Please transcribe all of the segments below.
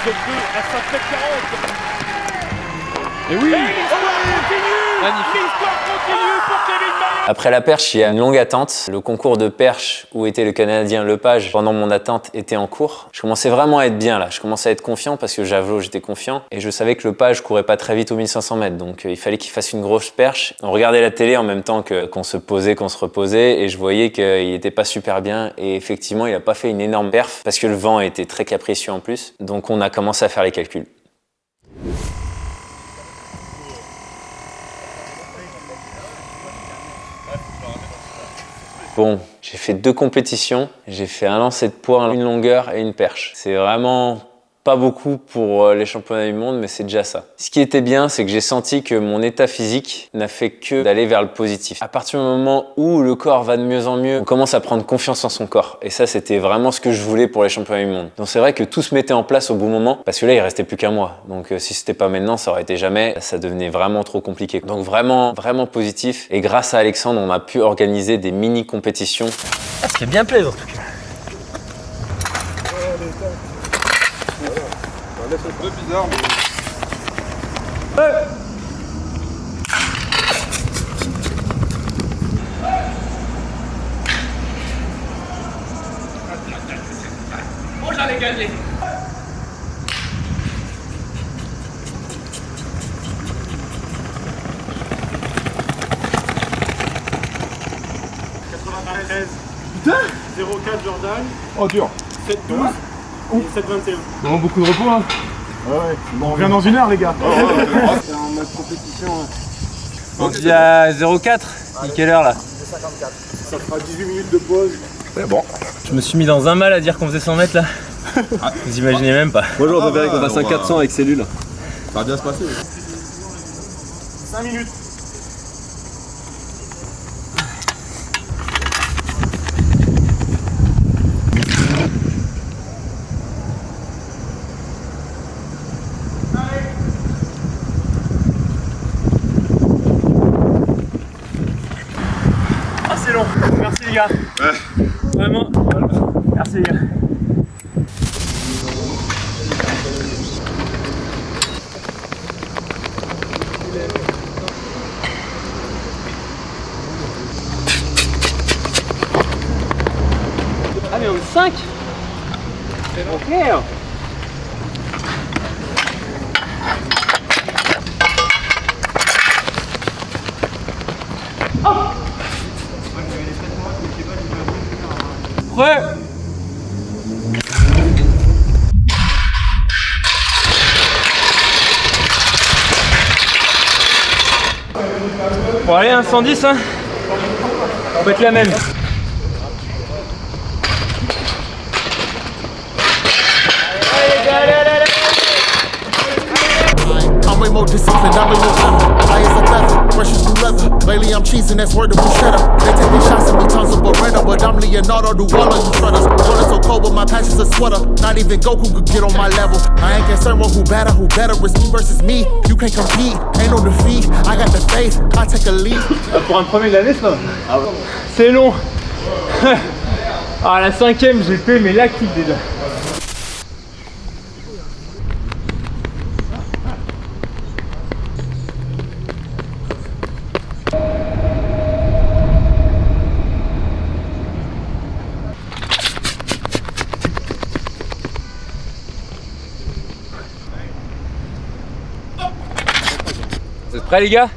sur 2 à 5,40 m. Et oui! L'histoire continue! Magnifique. L'histoire continue pour Kevin Mayer! Après la perche, il y a une longue attente. Le concours de perche où était le Canadien Lepage pendant mon attente était en cours. Je commençais vraiment à être bien là. Je commençais à être confiant parce que Javelot, j'étais confiant. Et je savais que Lepage courait pas très vite aux 1500 mètres. Donc il fallait qu'il fasse une grosse perche. On regardait la télé en même temps qu'on se posait, qu'on se reposait. Et je voyais qu'il était pas super bien. Et effectivement, il a pas fait une énorme perf parce que le vent était très capricieux en plus. Donc on a commencé à faire les calculs. Bon, j'ai fait 2 compétitions, j'ai fait un lancer de poids, une longueur et une perche. C'est vraiment pas beaucoup pour les championnats du monde, mais c'est déjà ça. Ce qui était bien, c'est que j'ai senti que mon état physique n'a fait que d'aller vers le positif. À partir du moment où le corps va de mieux en mieux, on commence à prendre confiance en son corps. Et ça, c'était vraiment ce que je voulais pour les championnats du monde. Donc c'est vrai que tout se mettait en place au bon moment, parce que là, il restait plus qu'un mois. Donc si c'était pas maintenant, ça aurait été jamais. Ça devenait vraiment trop compliqué. Donc vraiment, vraiment positif. Et grâce à Alexandre, on a pu organiser des mini-compétitions. Ah, ça fait bien plaisir en tout cas. Là, c'est un peu bizarre, mais... Oh, j'allais gagner! Putain! 0,4 Jordan, Oh, dur! 7,12 et 7,21. Vraiment beaucoup de repos, hein? Ouais. Bon, on revient dans 1 heure, les gars. C'est en mode compétition. On dit à 0,4. Il est quelle heure là? Ça fera 18 minutes de pause. C'est bon. Je me suis mis dans un mal à dire qu'on faisait 100 mètres là. Vous imaginez même pas. Moi j'aurais préféré qu'on fasse un 400 avec cellule. Ça va bien se passer. 5 minutes. Ah c'est long. Merci les gars. Ouais. Vraiment. Merci les gars. Ah mais au 5. Ok. Prêt. Bon allez, un 110 hein. On va être la même. I'm way more disciplined, I'm way more clever. High as a feather, fresh as new leather. Lately I'm cheesing, that's word of cheddar. They taking shots at me, tons of Beretta, but I'm Leonardo, do all of you shredders. Water so cold, but my passion's a sweater. Not even Goku could get on my level. I ain't concerned with who better. It's me versus me. You can't compete, ain't no defeat. I got the faith, I take a lead. Pour un premier de l'année, ça. C'est long. Ah la 5ème, j'ai fait mes lactiques déjà. Vous êtes prêts les gars?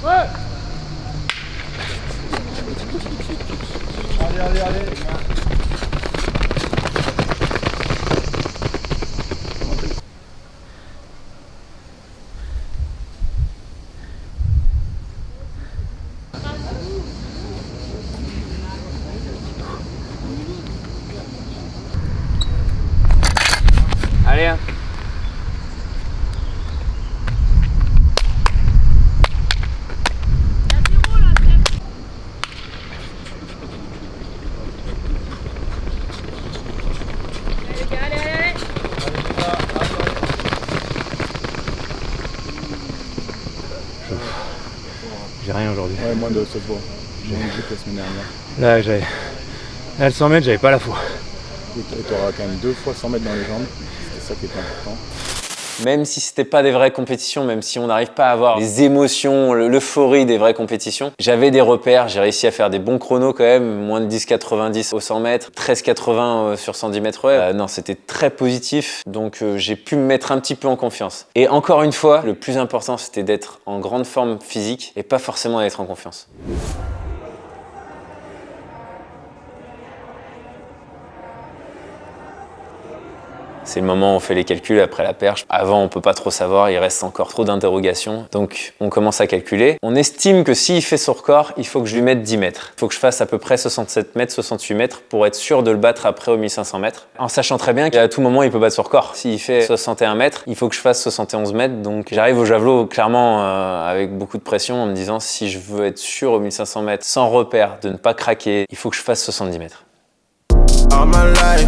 Ouais. Allez. Allez hein. J'ai rien aujourd'hui. Ouais, moins de cette fois. J'ai moins de la semaine dernière. Là, le 100 mètres, j'avais pas la foi. Et t'auras quand même 2 fois 100 mètres dans les jambes. C'était ça qui est important. Même si c'était pas des vraies compétitions, même si on n'arrive pas à avoir les émotions, l'euphorie des vraies compétitions, j'avais des repères, j'ai réussi à faire des bons chronos quand même, moins de 10,90 au 100 mètres, 13,80 sur 110 mètres web. Non, c'était très positif, donc j'ai pu me mettre un petit peu en confiance. Et encore une fois, le plus important, c'était d'être en grande forme physique et pas forcément d'être en confiance. C'est le moment où on fait les calculs après la perche. Avant, on peut pas trop savoir, il reste encore trop d'interrogations. Donc, on commence à calculer. On estime que s'il fait son record, il faut que je lui mette 10 mètres. Il faut que je fasse à peu près 67 mètres, 68 mètres pour être sûr de le battre après aux 1500 mètres. En sachant très bien qu'à tout moment, il peut battre son record. S'il fait 61 mètres, il faut que je fasse 71 mètres. Donc, j'arrive au javelot clairement avec beaucoup de pression en me disant si je veux être sûr aux 1500 mètres sans repère, de ne pas craquer, il faut que je fasse 70 mètres. All my life,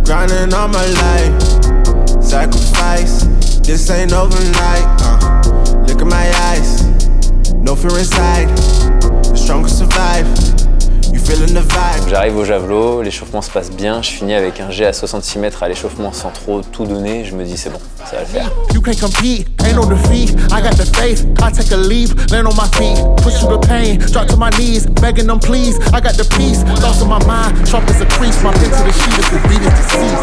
grinding all my life, sacrifice, this ain't overnight, look at my eyes, no fear inside, the strongest survive, you feeling the vibe. J'arrive au javelot, l'échauffement se passe bien, je finis avec un jet à 66 mètres à l'échauffement sans trop tout donner, je me dis c'est bon, ça va le faire. You can't compete, ain't no defeat. I got the faith, I take a leap, land on my feet, push through the pain, drop to my knees, begging them please. I got the peace, thoughts in my mind, sharp as a crease, my pen to the sheet if the beat is deceased.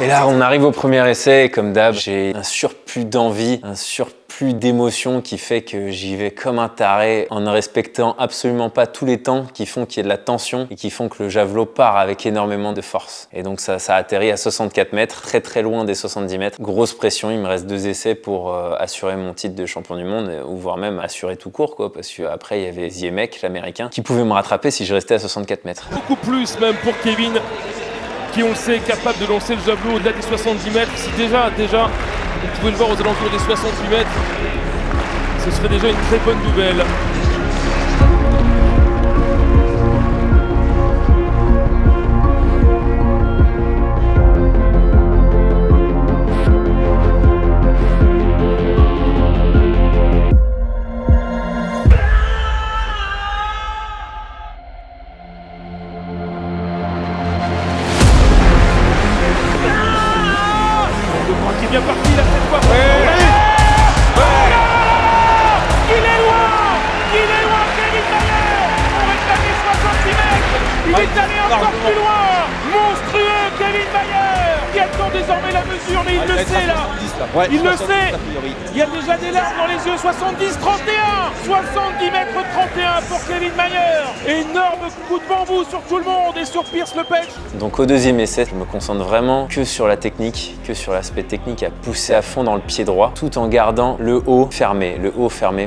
Et là, on arrive au premier essai et comme d'hab, j'ai un surplus d'envie, un surplus d'émotion qui fait que j'y vais comme un taré en ne respectant absolument pas tous les temps qui font qu'il y ait de la tension et qui font que le javelot part avec énormément de force. Et donc ça atterrit à 64 mètres, très très loin des 70 mètres. Grosse pression, il me reste 2 essais pour assurer mon titre de champion du monde ou voire même assurer tout court quoi, parce qu'après il y avait Ziemek, l'américain, qui pouvait me rattraper si je restais à 64 mètres. Beaucoup plus même pour Kevin, qui on le sait est capable de lancer le javelot au-delà des 70 mètres. Si déjà, on pouvait le voir aux alentours des 68 mètres, ce serait déjà une très bonne nouvelle. Bien parti là cette fois. Il est loin, Kevin Mayer. On réclamait 66 mètres. Il est allé encore plus loin. Monstrueux Kevin Mayer qui attend désormais la mesure, mais il le sait là. Il le sait. Il y a déjà des larmes dans les yeux. 70, 31. 70 mètres 31 pour Kevin Mayer. Énorme coup de bambou sur tout le monde et sur Pierce Lepech. Donc au deuxième essai, je me concentre vraiment que sur la technique, que sur l'aspect technique à pousser à fond dans le pied droit, tout en gardant le haut fermé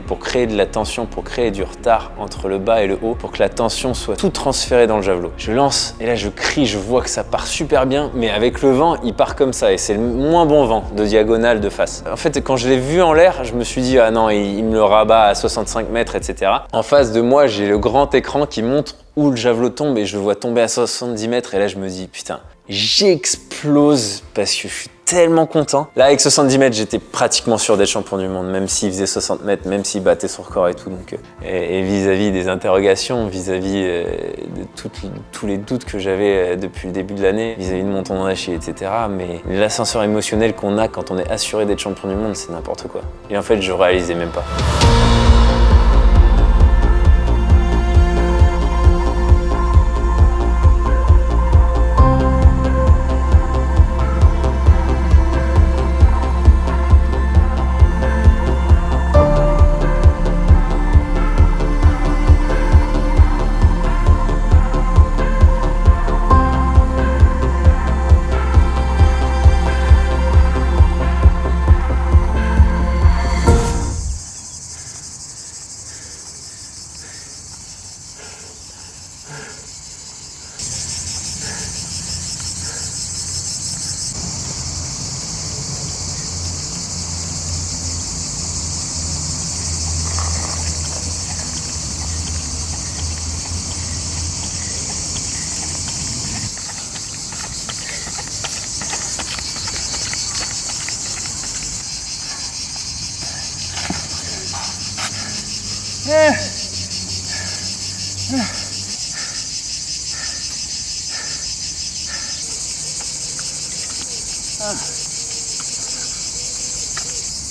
pour créer de la tension, pour créer du retard entre le bas et le haut, pour que la tension soit tout transférée dans le javelot. Je lance et là je crie, je vois que ça part super bien, mais avec le vent, il part comme ça et c'est le moins bon vent de diagonale de face. En fait, quand je l'ai vu en l'air, je me suis dit ah non, il me le rabat à 65 mètres, etc. En face de moi, j'ai le grand écran qui montre où le javelot tombe et je le vois tomber à 70 mètres et là je me dis putain, j'explose parce que je suis tellement content. Là avec 70 mètres j'étais pratiquement sûr d'être champion du monde, même s'il faisait 60 mètres, même s'il battait son record et tout. Donc, et vis-à-vis des interrogations, vis-à-vis de tous les doutes que j'avais depuis le début de l'année, vis-à-vis de mon tendon d'Achille, etc. Mais l'ascenseur émotionnel qu'on a quand on est assuré d'être champion du monde, c'est n'importe quoi. Et en fait je réalisais même pas.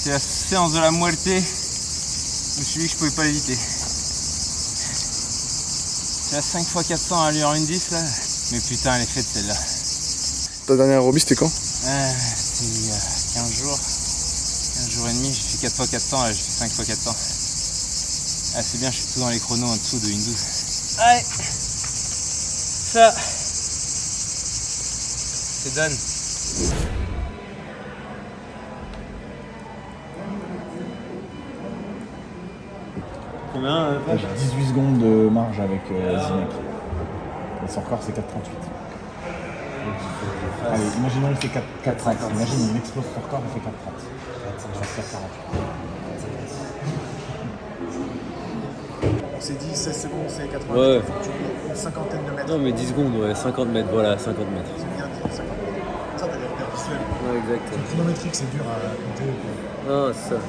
C'est la séance de la muerte. Je me suis dit que je pouvais pas l'éviter. C'est la 5x400 à l'heure 1,10 là. Mais putain, elle est faite celle-là. Ta dernière aérobie, c'était quand? C'était il y a 15 jours. 15 jours et demi, j'ai fait 4x400, là j'ai fait 5x400. Ah c'est bien, je suis tout dans les chronos en dessous de 1,12. Allez. Ça. C'est done. Combien J'ai 18 secondes de marge avec Zimek. Et son record c'est 4,38. Allez, imaginons il fait 4,30. Imagine, il explose son record, il fait 4,30. Il fasse 4,48. On s'est dit 16 secondes, c'est 80 Ouais. mètres. Faut que tu aies une cinquantaine de mètres. Non mais 10 secondes, ouais, 50 mètres, voilà, 50 mètres. C'est bien dit, 50 mètres. Ça, t'as des repères visuels. Ouais, exact. Chronométrique, c'est dur à compter. Non, c'est ça.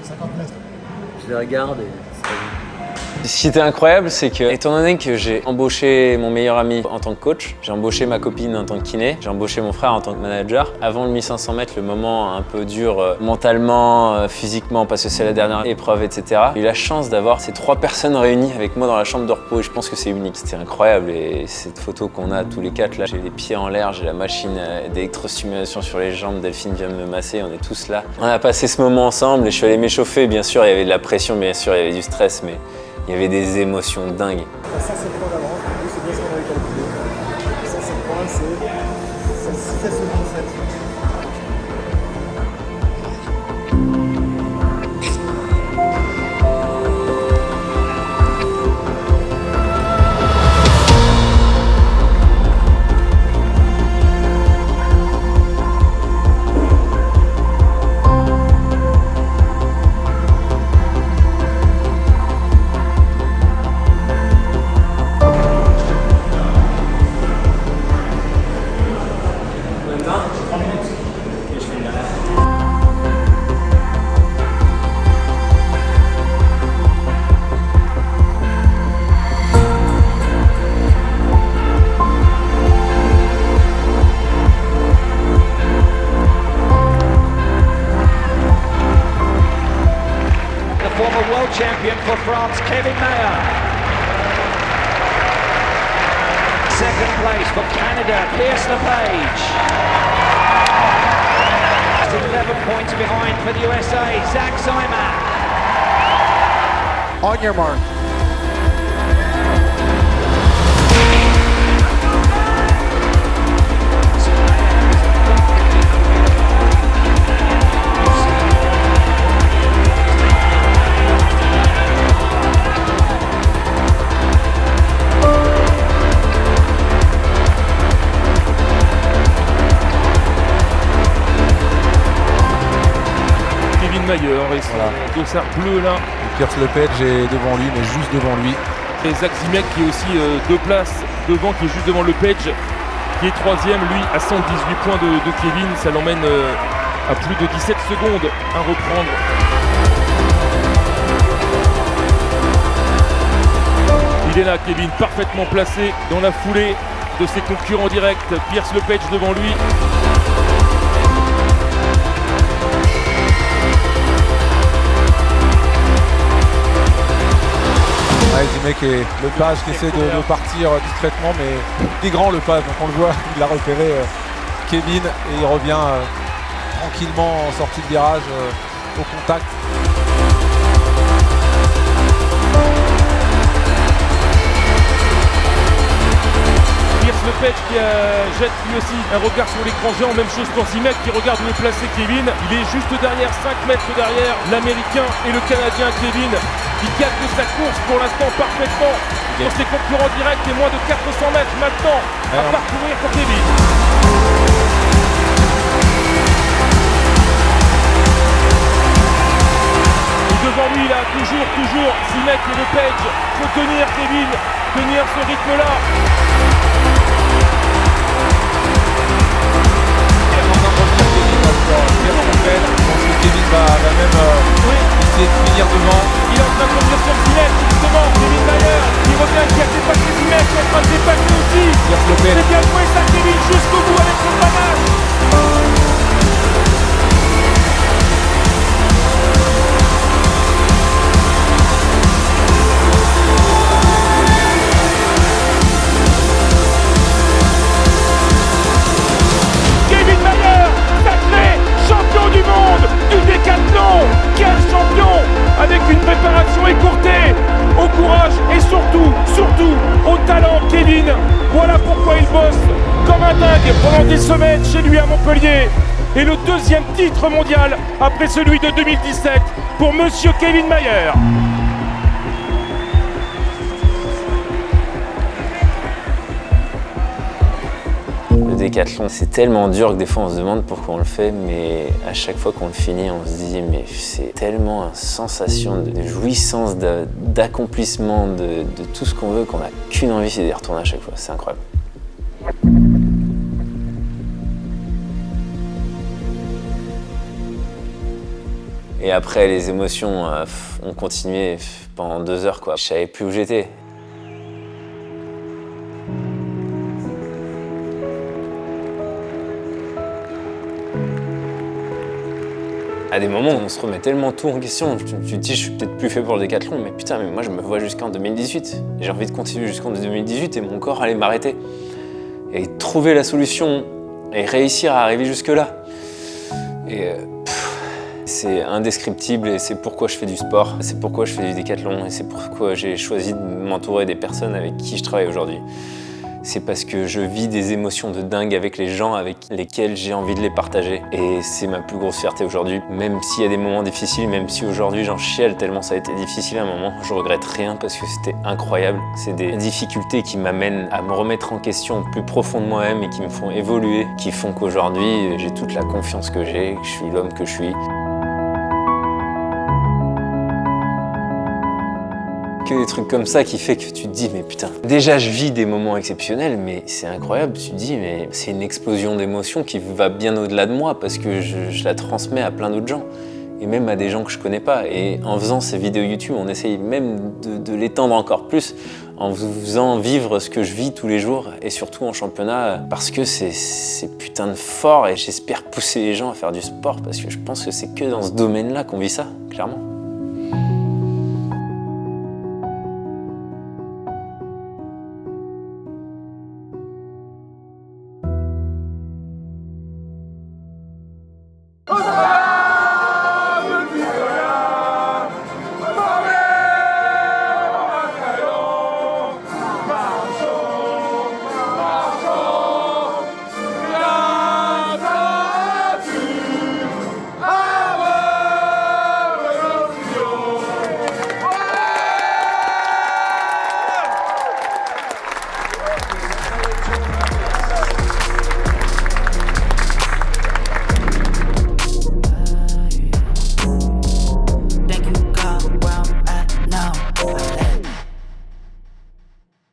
50 mètres. Je les regarde et c'est Ce qui était incroyable, c'est que, étant donné que j'ai embauché mon meilleur ami en tant que coach, j'ai embauché ma copine en tant que kiné, j'ai embauché mon frère en tant que manager, avant le 1500 mètres, le moment un peu dur mentalement, physiquement, parce que c'est la dernière épreuve, etc. J'ai eu la chance d'avoir ces 3 personnes réunies avec moi dans la chambre de repos et je pense que c'est unique. C'était incroyable et cette photo qu'on a tous les 4 là, j'ai les pieds en l'air, j'ai la machine d'électrostimulation sur les jambes, Delphine vient me masser, on est tous là. On a passé ce moment ensemble et je suis allé m'échauffer, bien sûr, il y avait de la pression, bien sûr, il y avait du stress, mais il y avait des émotions dingues. À 107 points d'avance, du coup, c'est bien ce qu'on avait calculé. 107 points, c'est 16 secondes 7. Champion for France, Kevin Mayer. Second place for Canada, Pierce LePage. 11 points behind for the USA, Zach Simak. On your mark. Mayer et son dossard bleu là. Pierce Lepage est devant lui, mais juste devant lui. Et Zach Zimek qui est aussi 2 places devant, qui est juste devant Lepage, qui est 3ème, lui à 118 points de Kevin. Ça l'emmène à plus de 17 secondes à reprendre. Il est là, Kevin, parfaitement placé dans la foulée de ses concurrents directs. Pierce Lepage devant lui. Zimek et Lepage qui essaie de partir discrètement, mais il est grand Lepage, donc on le voit, il a repéré Kevin et il revient tranquillement en sortie de virage au contact. Pierce Lepage qui jette lui aussi un regard sur l'écran géant, même chose pour Zimek qui regarde le placé Kevin. Il est juste derrière, 5 mètres derrière l'Américain et le Canadien Kevin. Il gagne sa course pour l'instant parfaitement sur ses concurrents directs et moins de 400 mètres maintenant à parcourir pour Kevin. Et devant lui là, toujours Zimek et Lepage. Faut tenir Kevin, tenir ce rythme-là. Kevin va même essayer de finir devant. Il est en train de revenir sur Zimek, justement, Kevin Mayer, qui revient, qui a dépassé Zimek, qui est en train de dépasser aussi. C'est bien joué ça, Kevin, jusqu'au bout avec son panache. pendant des semaines chez lui à Montpellier. Et le deuxième titre mondial après celui de 2017 pour Monsieur Kevin Mayer. Le décathlon, c'est tellement dur que des fois on se demande pourquoi on le fait, mais à chaque fois qu'on le finit, on se dit mais c'est tellement une sensation de jouissance, d'accomplissement, de tout ce qu'on veut qu'on n'a qu'une envie, c'est d'y retourner à chaque fois. C'est incroyable. Et après, les émotions ont continué pendant 2 heures, quoi. Je savais plus où j'étais. À des moments, on se remet tellement tout en question. Tu te dis, je suis peut-être plus fait pour le décathlon, mais putain, mais moi, je me vois jusqu'en 2018. J'ai envie de continuer jusqu'en 2018 et mon corps allait m'arrêter. Et trouver la solution et réussir à arriver jusque-là. Et c'est indescriptible et c'est pourquoi je fais du sport, c'est pourquoi je fais du décathlon et c'est pourquoi j'ai choisi de m'entourer des personnes avec qui je travaille aujourd'hui. C'est parce que je vis des émotions de dingue avec les gens avec lesquels j'ai envie de les partager. Et c'est ma plus grosse fierté aujourd'hui. Même s'il y a des moments difficiles, même si aujourd'hui j'en chiale tellement ça a été difficile à un moment, je regrette rien parce que c'était incroyable. C'est des difficultés qui m'amènent à me remettre en question plus profond de moi-même et qui me font évoluer, qui font qu'aujourd'hui j'ai toute la confiance que j'ai, que je suis l'homme que je suis. Que des trucs comme ça qui fait que tu te dis mais putain, déjà je vis des moments exceptionnels mais c'est incroyable, tu te dis mais c'est une explosion d'émotions qui va bien au-delà de moi parce que je la transmets à plein d'autres gens et même à des gens que je connais pas et en faisant ces vidéos YouTube on essaye même de l'étendre encore plus en vous faisant vivre ce que je vis tous les jours et surtout en championnat parce que c'est putain de fort et j'espère pousser les gens à faire du sport parce que je pense que c'est que dans ce domaine-là qu'on vit ça, clairement.